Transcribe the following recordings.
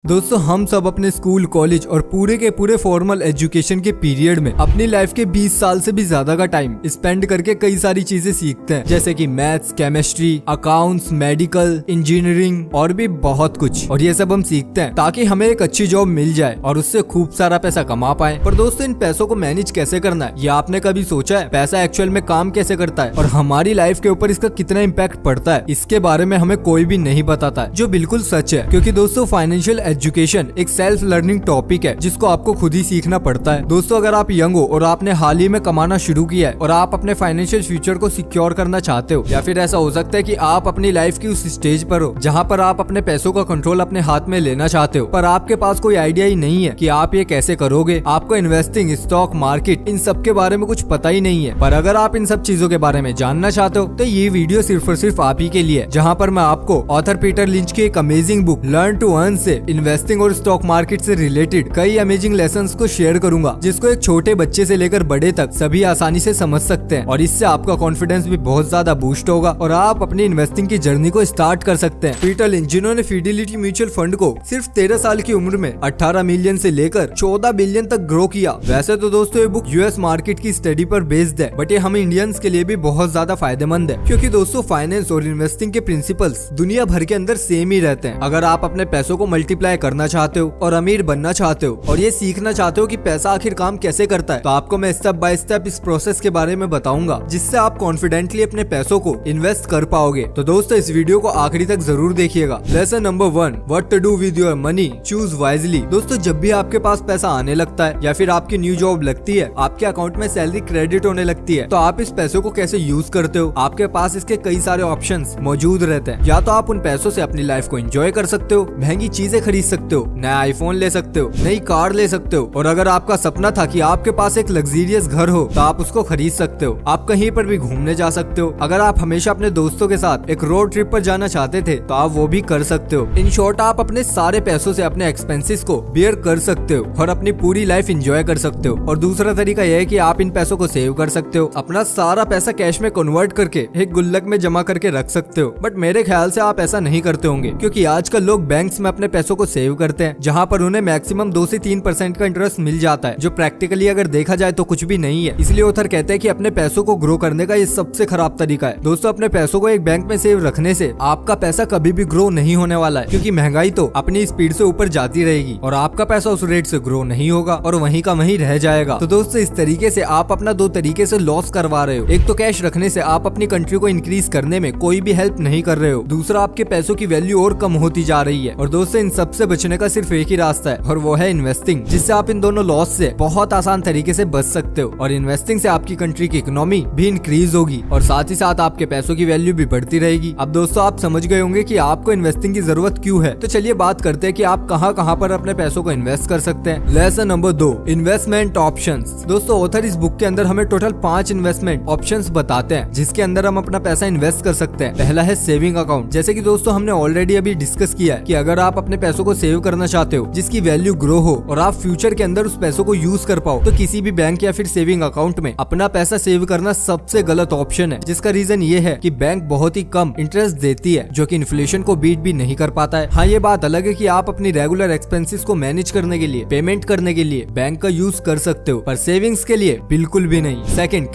दोस्तों हम सब अपने स्कूल कॉलेज और पूरे के पूरे फॉर्मल एजुकेशन के पीरियड में अपनी लाइफ के 20 साल से भी ज्यादा का टाइम स्पेंड करके कई सारी चीजें सीखते हैं, जैसे कि maths, chemistry, accounts, medical, engineering और भी बहुत कुछ। और ये सब हम सीखते हैं ताकि हमें एक अच्छी जॉब मिल जाए और उससे खूब सारा पैसा कमा पाए। पर दोस्तों इन पैसों को मैनेज कैसे करना है, ये आपने कभी सोचा है? पैसा एक्चुअल में काम कैसे करता है और हमारी लाइफ के ऊपर इसका कितना इम्पैक्ट पड़ता है, इसके बारे में हमें कोई भी नहीं बताता है, जो बिल्कुल सच है। क्योंकि दोस्तों फाइनेंशियल एजुकेशन एक सेल्फ लर्निंग टॉपिक है जिसको आपको खुद ही सीखना पड़ता है। दोस्तों अगर आप यंग हो और आपने हाल ही में कमाना शुरू किया है और आप अपने फाइनेंशियल फ्यूचर को सिक्योर करना चाहते हो, या फिर ऐसा हो सकता है कि आप अपनी लाइफ की उस स्टेज पर हो जहाँ पर आप अपने पैसों का कंट्रोल अपने हाथ में लेना चाहते हो, पर आपके पास कोई आइडिया ही नहीं है कि आप ये कैसे करोगे। आपको इन्वेस्टिंग, स्टॉक मार्केट, इन सब के बारे में कुछ पता ही नहीं है। पर अगर आप इन सब चीजों के बारे में जानना चाहते हो तो ये वीडियो सिर्फ और सिर्फ आप ही के लिए, जहाँ पर मैं आपको ऑथर पीटर लिंच की एक amazing book learn to earn से इन्वेस्टिंग और स्टॉक मार्केट से रिलेटेड कई अमेजिंग लेसन्स को शेयर करूंगा, जिसको एक छोटे बच्चे से लेकर बड़े तक सभी आसानी से समझ सकते हैं। और इससे आपका कॉन्फिडेंस भी बहुत ज्यादा बूस्ट होगा और आप अपनी इन्वेस्टिंग की जर्नी को स्टार्ट कर सकते हैं। पीटर लिंच, जिन्होंने फिडेलिटी म्यूचुअल फंड को सिर्फ 13 साल की उम्र में 18 मिलियन से लेकर 14 बिलियन तक ग्रो किया। वैसे तो दोस्तों ये बुक यूएस मार्केट की स्टडी पर बेस्ड है, बट ये हम इंडियंस के लिए भी बहुत ज्यादा फायदेमंद है, क्योंकि दोस्तों फाइनेंस और इन्वेस्टिंग के प्रिंसिपल्स दुनिया भर के अंदर सेम ही रहते हैं। अगर आप अपने पैसों को मल्टीप्लाई करना चाहते हो और अमीर बनना चाहते हो और ये सीखना चाहते हो कि पैसा आखिर काम कैसे करता है, तो आपको मैं स्टेप बाय स्टेप इस प्रोसेस के बारे में बताऊंगा, जिससे आप कॉन्फिडेंटली अपने पैसों को इन्वेस्ट कर पाओगे। तो दोस्तों इस वीडियो को आखिरी तक जरूर देखिएगा। Lesson number 1, what to do with your money, choose wisely. दोस्तों जब भी आपके पास पैसा आने लगता है या फिर आपकी न्यू जॉब लगती है, आपके अकाउंट में सैलरी क्रेडिट होने लगती है, तो आप इस पैसों को कैसे यूज करते हो? आपके पास इसके कई सारे ऑप्शंस मौजूद रहते हैं। या तो आप उन पैसों से अपनी लाइफ को एंजॉय कर सकते हो, महंगी चीजें खरीद सकते हो, नया आईफोन ले सकते हो, नई कार ले सकते हो, और अगर आपका सपना था कि आपके पास एक लग्जरियस घर हो तो आप उसको खरीद सकते हो। आप कहीं पर भी घूमने जा सकते हो। अगर आप हमेशा अपने दोस्तों के साथ एक रोड ट्रिप पर जाना चाहते थे तो आप वो भी कर सकते हो। इन शॉर्ट आप अपने सारे पैसों से अपने एक्सपेंसेस को बियर कर सकते हो और अपनी पूरी लाइफ एंजॉय कर सकते हो। और दूसरा तरीका यह है कि आप इन पैसों को सेव कर सकते हो, अपना सारा पैसा कैश में कन्वर्ट करके एक गुल्लक में जमा करके रख सकते हो। बट मेरे ख्याल से आप ऐसा नहीं करते होंगे, क्योंकि आजकल लोग बैंक्स में अपने पैसों को सेव करते हैं, जहाँ पर उन्हें मैक्सिमम 2 से 3% का इंटरेस्ट मिल जाता है, जो प्रैक्टिकली अगर देखा जाए तो कुछ भी नहीं है। इसलिए ऑथर कहते हैं कि अपने पैसों को ग्रो करने का ये सबसे खराब तरीका है। दोस्तों अपने पैसों को एक बैंक में सेव रखने से आपका पैसा कभी भी ग्रो नहीं होने वाला है, क्योंकि महंगाई तो अपनी स्पीड से ऊपर जाती रहेगी और आपका पैसा उस रेट से ग्रो नहीं होगा और वहीं का वहीं रह जाएगा। तो दोस्तों इस तरीके से आप अपना 2 तरीके से लॉस करवा रहे हो। एक तो कैश रखने से आप अपनी कंट्री को इंक्रीज करने में कोई भी हेल्प नहीं कर रहे हो, दूसरा आपके पैसों की वैल्यू और कम होती जा रही है। और दोस्तों इन सबसे बचने का सिर्फ एक ही रास्ता है और वो है इन्वेस्टिंग, जिससे आप इन दोनों लॉस से बहुत आसान तरीके से बच सकते हो। और इन्वेस्टिंग से आपकी कंट्री की इकोनॉमी भी इंक्रीज होगी और साथ ही साथ आपके पैसों की वैल्यू भी बढ़ती रहेगी। अब दोस्तों आप समझ गए होंगे कि आपको इन्वेस्टिंग की जरूरत क्यों है। तो चलिए बात करते हैं कि आप कहां पर अपने पैसों को इन्वेस्ट कर सकते हैं। Lesson number 2, investment options. दोस्तों ऑथर इस बुक के अंदर हमें टोटल 5 इन्वेस्टमेंट ऑप्शंस बताते हैं, जिसके अंदर हम अपना पैसा इन्वेस्ट कर सकते हैं। पहला है सेविंग अकाउंट। जैसे कि दोस्तों हमने ऑलरेडी अभी डिस्कस किया है कि अगर आप अपने पैसों को सेव करना चाहते हो जिसकी वैल्यू ग्रो हो और आप फ्यूचर के अंदर उस पैसों को यूज कर पाओ, तो किसी भी बैंक या फिर सेविंग अकाउंट में अपना पैसा सेव करना सबसे गलत ऑप्शन है। जिसका रीजन ये है कि बैंक बहुत ही कम इंटरेस्ट देती है, जो कि इन्फ्लेशन को बीट भी नहीं कर पाता है। हाँ ये बात अलग है कि आप अपनी रेगुलर एक्सपेंसेस को मैनेज करने के लिए, पेमेंट करने के लिए बैंक का यूज कर सकते हो, पर सेविंग्स के लिए बिल्कुल भी नहीं। सेकंड,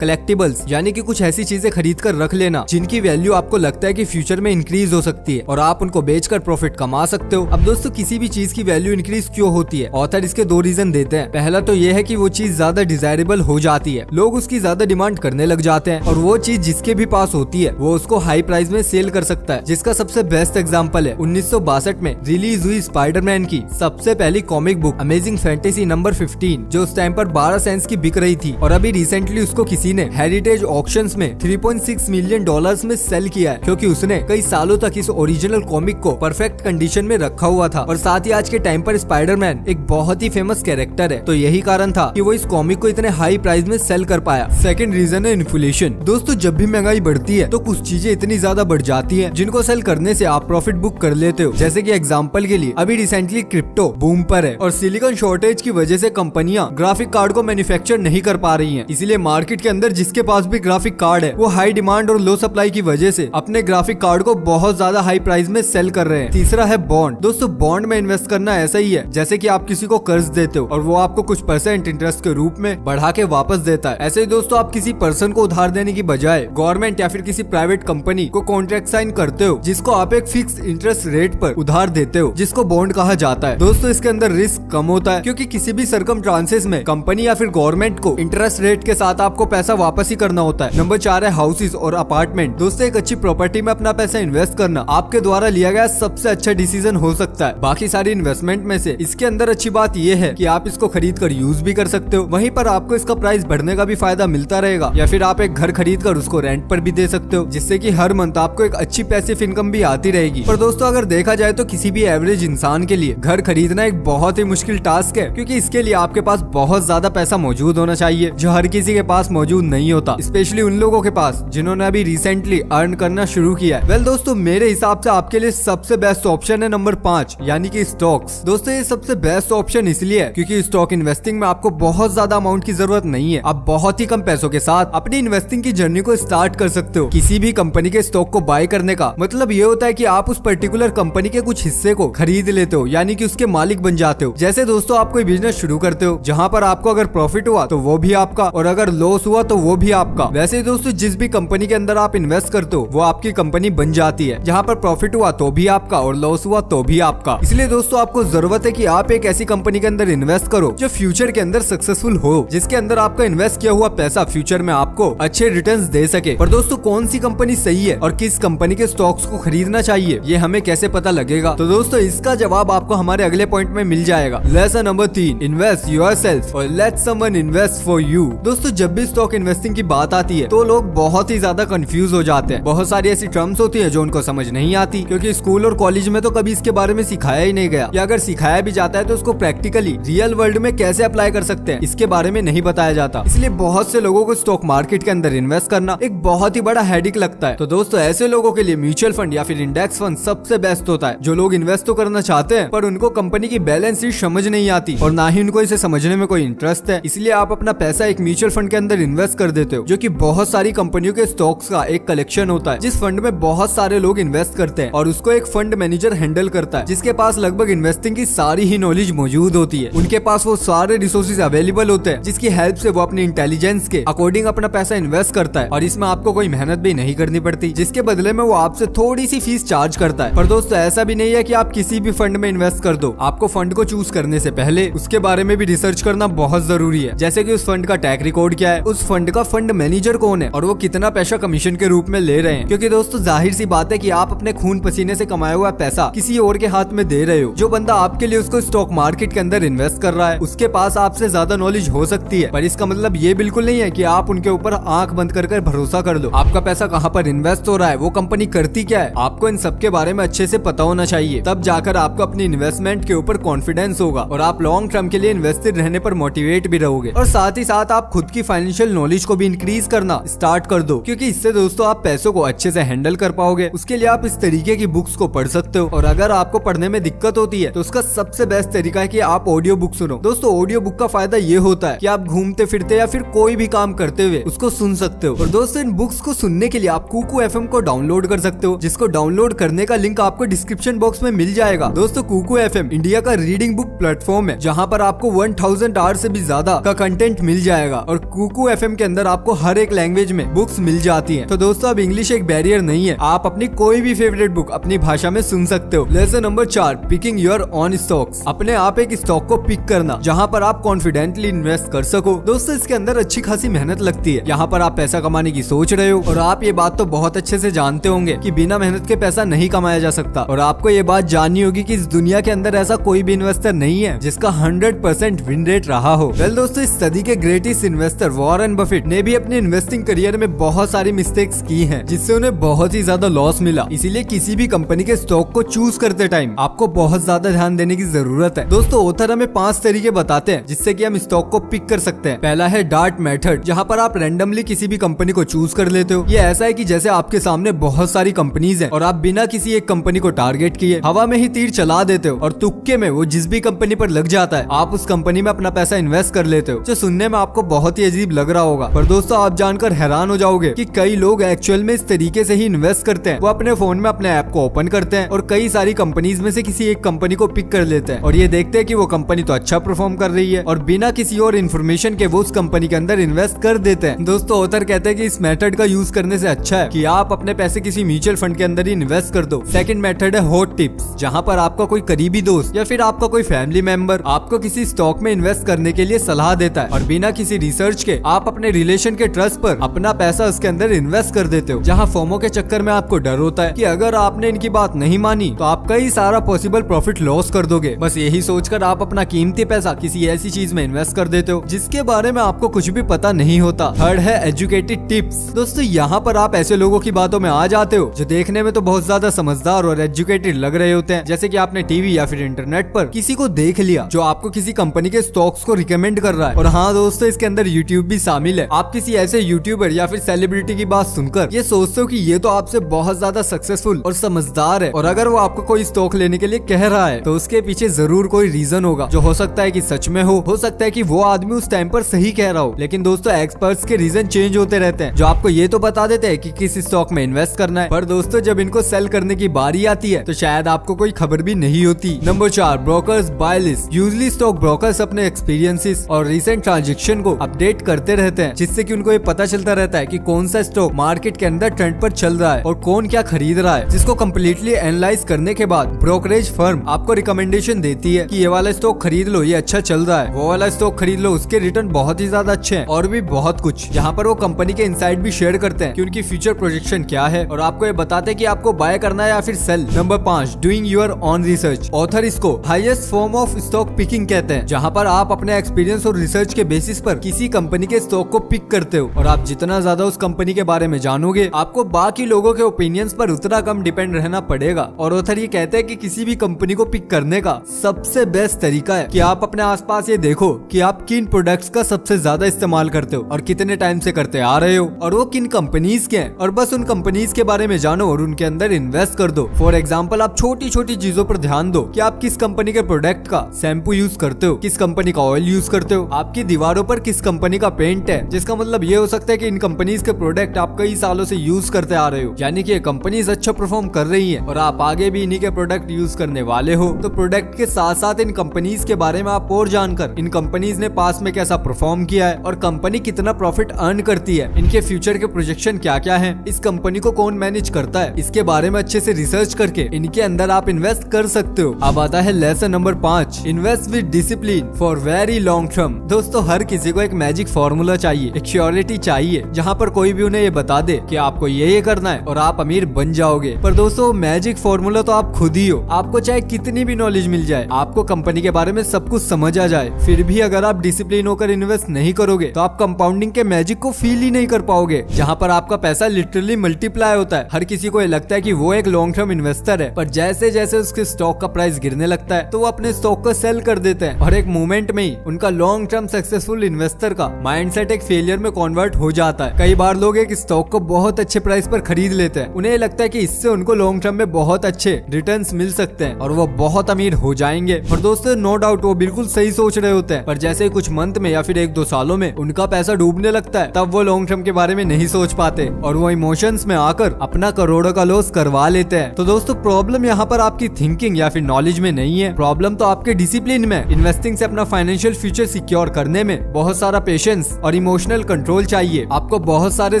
कलेक्टिबल्स यानी कि कुछ ऐसी चीजें खरीद कर रख लेना जिनकी वैल्यू आपको लगता है कि फ्यूचर में इंक्रीज हो सकती है और आप उनको बेचकर प्रॉफिट कमा सकते हो। अब दोस्तों किसी भी चीज की वैल्यू इंक्रीज क्यों होती है, ऑथर इसके 2 रीजन देते हैं। पहला तो ये है कि वो चीज ज्यादा डिजायरेबल हो जाती है, लोग उसकी ज्यादा डिमांड करने लग जाते हैं और वो चीज जिसके भी पास होती है वो उसको हाई प्राइस में सेल कर सकता है। जिसका सबसे बेस्ट एग्जांपल है 1962 में रिलीज हुई स्पाइडरमैन की सबसे पहली comic book amazing fantasy number 15, जो उस टाइम पर 12 सेंट्स की बिक रही थी और अभी रिसेंटली उसको किसी ने हेरिटेज ऑक्शंस में $3.6 मिलियन में सेल किया है, क्योंकि उसने कई सालों तक इस ओरिजिनल कॉमिक को परफेक्ट कंडीशन में रखा हुआ था। और साथ ही आज के टाइम पर स्पाइडरमैन एक बहुत ही फेमस कैरेक्टर है, तो यही कारण था कि वो इस कॉमिक को इतने हाई प्राइस में सेल कर पाया। सेकंड रीजन है इन्फ्लेशन। दोस्तों जब भी महंगाई बढ़ती है तो कुछ चीजें इतनी ज्यादा बढ़ जाती हैं जिनको सेल करने से आप प्रॉफिट बुक कर लेते हो। जैसे कि एग्जांपल के लिए अभी रिसेंटली क्रिप्टो बूम पर है और सिलिकॉन शॉर्टेज की वजह से कंपनियां ग्राफिक कार्ड को मैन्युफैक्चर नहीं कर पा रही हैं। इसलिए मार्केट के अंदर जिसके पास भी ग्राफिक कार्ड है वो हाई डिमांड और लो सप्लाई की वजह से अपने ग्राफिक कार्ड को बहुत ज्यादा हाई प्राइस में सेल कर रहे हैं। तीसरा है बॉन्ड। दोस्तों बॉन्ड में इन्वेस्ट करना ऐसा ही है जैसे कि आप किसी को कर्ज देते हो और वो आपको कुछ % इंटरेस्ट के रूप में बढ़ा के वापस देता है। ऐसे ही दोस्तों आप किसी पर्सन को उधार देने की बजाय गवर्नमेंट या फिर किसी प्राइवेट कंपनी को कॉन्ट्रैक्ट साइन करते हो जिसको आप एक फिक्स इंटरेस्ट रेट पर उधार देते हो, जिसको बॉन्ड कहा जाता है। दोस्तों इसके अंदर रिस्क कम होता है क्योंकि किसी भी सरकमस्टांसेस में कंपनी या फिर गवर्नमेंट को इंटरेस्ट रेट के साथ आपको पैसा वापस ही करना होता है। नंबर 4 है हाउसेज और अपार्टमेंट। दोस्तों एक अच्छी प्रॉपर्टी में अपना पैसा इन्वेस्ट करना आपके द्वारा लिया गया सबसे अच्छा डिसीजन हो सकता है बाकी सारी इन्वेस्टमेंट में से। इसके अंदर अच्छी बात यह है कि आप इसको खरीद कर यूज भी कर सकते हो, वहीं पर आपको इसका प्राइस बढ़ने का भी फायदा मिलता रहेगा, या फिर आप एक घर खरीद कर उसको रेंट पर भी दे सकते हो जिससे कि हर मंथ आपको एक अच्छी पैसिव इनकम भी आती रहेगी। पर दोस्तों अगर देखा जाए तो किसी भी एवरेज इंसान के लिए घर खरीदना एक बहुत ही मुश्किल टास्क है क्योंकि इसके लिए आपके पास बहुत ज्यादा पैसा मौजूद होना चाहिए जो हर किसी के पास मौजूद नहीं होता, स्पेशली उन लोगों के पास जिन्होंने अभी रिसेंटली अर्न करना शुरू किया है। वेल दोस्तों मेरे हिसाब से आपके लिए सबसे बेस्ट ऑप्शन है नंबर 5 यानी कि स्टॉक्स। दोस्तों ये सबसे बेस्ट ऑप्शन इसलिए है क्योंकि स्टॉक इन्वेस्टिंग में आपको बहुत ज्यादा अमाउंट की जरूरत नहीं है। आप बहुत ही कम पैसों के साथ अपनी इन्वेस्टिंग की जर्नी को स्टार्ट कर सकते हो। किसी भी कंपनी के स्टॉक को बाय करने का मतलब ये होता है कि आप उस पर्टिकुलर कंपनी के कुछ हिस्से को खरीद लेते हो यानी कि उसके मालिक बन जाते हो। जैसे दोस्तों आप कोई बिजनेस शुरू करते हो जहाँ पर आपको अगर प्रॉफिट हुआ तो वो भी आपका और अगर लॉस हुआ तो वो भी आपका। वैसे ही दोस्तों जिस भी कंपनी के अंदर आप इन्वेस्ट करते हो वो आपकी कंपनी बन जाती है, जहाँ पर प्रॉफिट हुआ तो भी आपका और लॉस हुआ तो भी आपका। इसलिए दोस्तों आपको जरूरत है कि आप एक ऐसी कंपनी के अंदर इन्वेस्ट करो जो फ्यूचर के अंदर सक्सेसफुल हो, जिसके अंदर आपका इन्वेस्ट किया हुआ पैसा फ्यूचर में आपको अच्छे रिटर्न्स दे सके। पर दोस्तों कौन सी कंपनी सही है और किस कंपनी के स्टॉक्स को खरीदना चाहिए ये हमें कैसे पता लगेगा? तो दोस्तों इसका जवाब आपको हमारे अगले पॉइंट में मिल जाएगा। लेसन नंबर 3, इन्वेस्ट योरसेल्फ और let someone invest for you. दोस्तों जब भी स्टॉक इन्वेस्टिंग की बात आती है तो लोग बहुत ही ज्यादा कंफ्यूज हो जाते हैं। बहुत सारी ऐसी टर्म्स होती है जो उनको समझ नहीं आती क्योंकि स्कूल और कॉलेज में तो कभी इसके बारे में सिखाया ही नहीं गया, या अगर सिखाया भी जाता है तो उसको प्रैक्टिकली रियल वर्ल्ड में कैसे अप्लाई कर सकते हैं इसके बारे में नहीं बताया जाता। इसलिए बहुत से लोगों को स्टॉक मार्केट के अंदर इन्वेस्ट करना एक बहुत ही बड़ा हेडेक लगता है। तो दोस्तों ऐसे लोगों के लिए म्यूचुअल फंड या फिर इंडेक्स फंड सबसे बेस्ट होता है। जो लोग इन्वेस्ट तो करना चाहते हैं पर उनको कंपनी की बैलेंस शीट समझ नहीं आती और ना ही उनको इसे समझने में कोई इंटरेस्ट है, इसलिए आप अपना पैसा एक म्यूचुअल फंड के अंदर इन्वेस्ट कर देते हो जो कि बहुत सारी कंपनियों के स्टॉक्स का एक कलेक्शन होता है जिस फंड में बहुत सारे लोग इन्वेस्ट करते हैं और उसको एक फंड मैनेजर हैंडल करता है जिसके पास लगभग इन्वेस्टिंग की सारी ही नॉलेज मौजूद होती है। उनके पास वो सारे रिसोर्सेज अवेलेबल होते हैं जिसकी हेल्प से वो अपनी इंटेलिजेंस के अकॉर्डिंग अपना पैसा इन्वेस्ट करता है और इसमें आपको कोई मेहनत भी नहीं करनी पड़ती, जिसके बदले में वो आपसे थोड़ी सी फीस चार्ज करता है। पर दोस्तों ऐसा भी नहीं है कि आप किसी भी फंड में इन्वेस्ट कर दो। आपको फंड को चूज करने से पहले उसके बारे में भी रिसर्च करना बहुत जरूरी है, जैसे कि उस फंड का ट्रैक रिकॉर्ड क्या है, उस फंड का फंड मैनेजर कौन है और वो कितना पैसा कमीशन के रूप में ले रहे हैं। क्योंकि दोस्तों जाहिर सी बात है कि आप अपने खून पसीने से कमाया हुआ पैसा किसी और के हाथ में दे रहे हो। जो बंदा आपके लिए उसको स्टॉक मार्केट के अंदर इन्वेस्ट कर रहा है उसके पास आपसे ज्यादा नॉलेज हो सकती है, पर इसका मतलब ये बिल्कुल नहीं है कि आप उनके ऊपर आंख बंद कर भरोसा कर दो। आपका पैसा कहाँ पर इन्वेस्ट हो रहा है, वो कंपनी करती क्या है, आपको इन सब के बारे में अच्छे से पता होना चाहिए। तब जाकर आपको अपनी इन्वेस्टमेंट के ऊपर कॉन्फिडेंस होगा और आप लॉन्ग टर्म के लिए इन्वेस्टेड रहने पर मोटिवेट भी रहोगे। और साथ ही साथ आप खुद की फाइनेंशियल नॉलेज को भी इंक्रीज करना स्टार्ट कर दो, क्योंकि इससे दोस्तों आप पैसों को अच्छे से हैंडल कर पाओगे। उसके लिए आप इस तरीके की बुक्स को पढ़ सकते हो, और अगर आपको पढ़ने में दिक्कत होती है तो उसका सबसे बेस्ट तरीका है कि आप ऑडियो बुक सुनो। दोस्तों ऑडियो बुक का फायदा ये होता है कि आप घूमते फिरते या फिर कोई भी काम करते हुए उसको सुन सकते हो। और दोस्तों इन बुक्स को सुनने के लिए आप कुकू FM को डाउनलोड कर सकते हो, जिसको डाउनलोड करने का लिंक आपको डिस्क्रिप्शन बॉक्स में मिल जाएगा। दोस्तों कुकू FM इंडिया का रीडिंग बुक प्लेटफॉर्म है जहाँ पर आपको 1000 आवर्स से भी ज्यादा का कंटेंट मिल जाएगा, और कुकू FM के अंदर आपको हर एक लैंग्वेज में बुक्स मिल जाती है। तो दोस्तों अब इंग्लिश एक बैरियर नहीं है, आप अपनी कोई भी फेवरेट बुक अपनी भाषा में सुन सकते हो। Lesson number 4, picking your on stocks. अपने आप एक स्टॉक को पिक करना जहाँ पर आप कॉन्फिडेंटली इन्वेस्ट कर सको। दोस्तों इसके अंदर अच्छी खासी मेहनत लगती है। यहाँ पर आप पैसा कमाने की सोच रहे हो और आप ये बात तो बहुत अच्छे से जानते होंगे कि बिना मेहनत के पैसा नहीं कमाया जा सकता, और आपको ये बात जाननी होगी कि इस दुनिया के अंदर ऐसा कोई भी इन्वेस्टर नहीं है जिसका 100% विन रेट रहा हो। वेल दोस्तों इस सदी के ग्रेटेस्ट इन्वेस्टर वॉरेन बफेट ने भी अपने इन्वेस्टिंग करियर में बहुत सारी मिस्टेक्स की हैं, जिससे उन्हें बहुत ही ज्यादा लॉस मिला। इसीलिए किसी भी कंपनी के स्टॉक को चूज करते टाइम आपको बहुत ज्यादा ध्यान देने की जरूरत है। दोस्तों ऑथर हमें 5 तरीके बताते हैं जिससे कि हम स्टॉक को पिक कर सकते हैं। पहला है डार्ट मेथड, जहाँ पर आप रैंडमली किसी भी कंपनी को चूज कर लेते हो। ये ऐसा है कि जैसे आपके सामने बहुत सारी कंपनीज हैं और आप बिना किसी एक कंपनी को टारगेट किए हवा में ही तीर चला देते हो, और तुक्के में वो जिस भी कंपनी पर लग जाता है आप उस कंपनी में अपना पैसा इन्वेस्ट कर लेते हो। जो सुनने में आपको बहुत ही अजीब लग रहा होगा, पर दोस्तों आप जानकर हैरान हो जाओगे कि कई लोग एक्चुअल में इस तरीके से ही इन्वेस्ट करते हैं। वो अपने फोन में अपने ऐप को ओपन करते हैं और कई सारी कंपनीज में से किसी एक कंपनी को पिक कर लेते हैं और ये देखते हैं कि वो कंपनी तो अच्छा परफॉर्म कर रही है और बिना किसी और इन्फॉर्मेशन के वो उस कंपनी के अंदर इन्वेस्ट कर देते हैं। दोस्तों ऑथर कहते हैं कि इस मेथड का यूज करने से अच्छा है कि आप अपने पैसे किसी म्यूचुअल फंड के अंदर ही इन्वेस्ट कर दो। सेकंड मेथड है हॉट टिप्स, जहां पर आपका कोई करीबी दोस्त या फिर आपका कोई फैमिली मेंबर आपको किसी स्टॉक में इन्वेस्ट करने के लिए सलाह देता है और बिना किसी रिसर्च के आप अपने रिलेशन के ट्रस्ट पर अपना पैसा उसके अंदर इन्वेस्ट कर देते हो, जहां फोमो के चक्कर में आपको डर होता है कि अगर आपने इनकी बात नहीं मानी तो आप कई सारा पॉसिबल प्रॉफिट लॉस कर दोगे। बस यही सोचकर आप अपना कीमती पैसा किसी ऐसी चीज में इन्वेस्ट कर देते हो जिसके बारे में आपको कुछ भी पता नहीं होता। थर्ड है एजुकेटेड टिप्स। दोस्तों यहाँ पर आप ऐसे लोगों की बातों में आ जाते हो जो देखने में तो बहुत ज्यादा समझदार और एजुकेटेड लग रहे होते हैं, जैसे कि आपने टीवी या फिर इंटरनेट पर किसी को देख लिया जो आपको किसी कंपनी के स्टॉक्स को रिकमेंड कर रहा है। और हाँ दोस्तों, इसके अंदर यूट्यूब भी शामिल है। आप किसी ऐसे यूट्यूबर या फिर सेलिब्रिटी की बात सुनकर ये सोचते हो कि ये तो आपसे बहुत ज्यादा सक्सेसफुल और समझदार है और अगर वो आपको कोई स्टॉक लेने के लिए कह रहा है तो उसके पीछे जरूर कोई रीजन होगा, जो हो सकता है कि सच में हो सकता है कि वो आदमी उस टाइम पर सही कह रहा हो। लेकिन दोस्तों एक्सपर्ट्स के रीजन चेंज होते रहते हैं जो आपको ये तो बता देते हैं कि किस स्टॉक में इन्वेस्ट करना है, पर दोस्तों जब इनको सेल करने की बारी आती है तो शायद आपको कोई खबर भी नहीं होती। Number 4, brokers buy list. Usually stock brokers अपने एक्सपीरियंसेस और रिसेंट ट्रांजेक्शन को अपडेट करते रहते हैं, जिससे कि उनको ये पता चलता रहता है कि कौन सा स्टॉक मार्केट के अंदर ट्रेंड पर चल रहा है और कौन क्या खरीद रहा है, जिसको कम्प्लीटली एनालाइज करने के बाद ब्रोकरेज फर्म आपको रिकमेंडेशन देती है कि ये वाला स्टॉक खरीद लो, ये अच्छा चल रहा है, वो वाला स्टॉक खरीद लो, उसके रिटर्न बहुत ही ज्यादा अच्छे हैं, और भी बहुत कुछ। यहाँ पर वो कंपनी के इनसाइड भी शेयर करते हैं कि उनकी फ्यूचर प्रोजेक्शन क्या है और आपको ये बताते हैं कि आपको बाय करना है या फिर sell. Number 5, doing your own research. Author इसको highest form of stock picking कहते हैं, जहाँ पर आप अपने एक्सपीरियंस और रिसर्च के बेसिस पर किसी कंपनी के स्टॉक को पिक करते हो और आप जितना ज्यादा उस कंपनी के बारे में जानोगे आपको बाकी लोगों के ओपिनियंस पर उतना कम डिपेंड रहना पड़ेगा। और ऑथर ये कहते हैं कि किसी भी कंपनी को पिक करने का सबसे बेस्ट तरीका है कि आप अपने आसपास ये देखो कि आप किन प्रोडक्ट्स का सबसे ज्यादा इस्तेमाल करते हो और कितने टाइम से करते आ रहे हो और वो किन कंपनीज के हैं, और बस उन कंपनीज के बारे में जानो और उनके अंदर इन्वेस्ट कर दो। फॉर एग्जाम्पल आप छोटी छोटी चीजों पर ध्यान दो कि आप किस कंपनी के प्रोडक्ट का शैम्पू यूज करते हो, किस कंपनी का ऑयल यूज करते हो, आपकी दीवारों पर किस कंपनी का पेंट है, जिसका मतलब ये हो सकता है कि इन कंपनीज के प्रोडक्ट आप कई सालों से यूज करते आ रहे हो, यानी कि ये कंपनीज अच्छा परफॉर्म कर रही है और आप आगे भी इन्हीं के प्रोडक्ट यूज करने वाले हो। तो प्रोडक्ट के साथ साथ इन कंपनीज के बारे में आप और जानकर इन कंपनीज ने पास में कैसा परफॉर्म किया है और कंपनी कितना प्रॉफिट अर्न करती है, इनके फ्यूचर के प्रोजेक्शन क्या क्या है, इस कंपनी को कौन मैनेज करता है, इसके बारे में अच्छे से रिसर्च करके इनके अंदर आप इन्वेस्ट कर सकते हो। अब आता है lesson number 5, invest with discipline for very long term. दोस्तों हर किसी को एक मैजिक फॉर्मूला चाहिए, एक श्योरिटी चाहिए, जहाँ पर कोई भी उन्हें ये बता दे कि आपको ये करना है और आप अमीर बन जाओगे। पर दोस्तों मैजिक फॉर्मूला तो आप खुद ही हो। आपको चाहे कितनी भी नॉलेज मिल जाए, आपको कंपनी के बारे में सब कुछ समझ आ जाए, फिर भी अगर आप डिसिप्लिन होकर इन्वेस्ट नहीं करोगे तो आप कंपाउंडिंग के मैजिक को फील ही नहीं कर पाओगे, जहाँ पर आपका पैसा लिटरली मल्टीप्लाई होता है। हर किसी को ये लगता है कि वो एक लॉन्ग टर्म इन्वेस्टर है, पर जैसे जैसे उसके स्टॉक का प्राइस गिरने लगता है तो वो अपने स्टॉक को सेल कर देते हैं और एक मोमेंट में ही उनका लॉन्ग टर्म सक्सेसफुल इन्वेस्टर का माइंडसेट एक फेलियर में कन्वर्ट हो जाता है। कई बार लोग एक स्टॉक को बहुत अच्छे प्राइस पर खरीद लेते हैं, उन्हें लगता है कि इससे उनको लॉन्ग टर्म में बहुत अच्छे रिटर्न्स मिल सकते हैं और वो बहुत अमीर हो जाएंगे। और दोस्तों नो डाउट वो बिल्कुल सही सोच रहे होते हैं, पर जैसे कुछ मंथ में या फिर 1-2 सालों में उनका पैसा डूबने लगता है तब वो लॉन्ग टर्म के बारे में नहीं सोच पाते और वो इमोशंस में आकर अपना करोड़ों का लॉस करवा लेते हैं। तो दोस्तों प्रॉब्लम यहाँ पर आपकी थिंकिंग या फिर नॉलेज में नहीं है, प्रॉब्लम तो आपके डिसिप्लिन में। इन्वेस्टिंग से अपना फाइनेंशियल फ्यूचर सिक्योर करने में बहुत सारा पेशेंस और इमोशनल कंट्रोल चाहिए। आपको बहुत सारे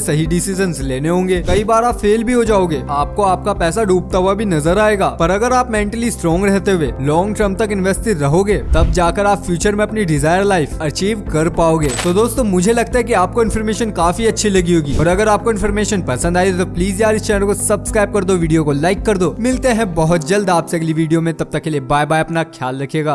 सही डिसीजंस लेने होंगे, कई बार आप फेल भी हो जाओगे, आपको आपका पैसा डूबता हुआ भी नजर आएगा, पर अगर आप मेंटली स्ट्रॉन्ग रहते हुए लॉन्ग टर्म तक इन्वेस्टेड रहोगे तब जाकर आप फ्यूचर में अपनी डिजायर लाइफ अचीव कर पाओगे। तो दोस्तों मुझे लगता है कि आपको इन्फॉर्मेशन काफी अच्छी लगी होगी और अगर आपको इन्फॉर्मेशन पसंद आई तो प्लीज यार इस चैनल को सब्सक्राइब कर दो, वीडियो को लाइक कर दो। मिलते हैं बहुत जल्द आपसे अगली वीडियो में, तब तक के लिए बाय बाय, अपना ख्याल रखिएगा।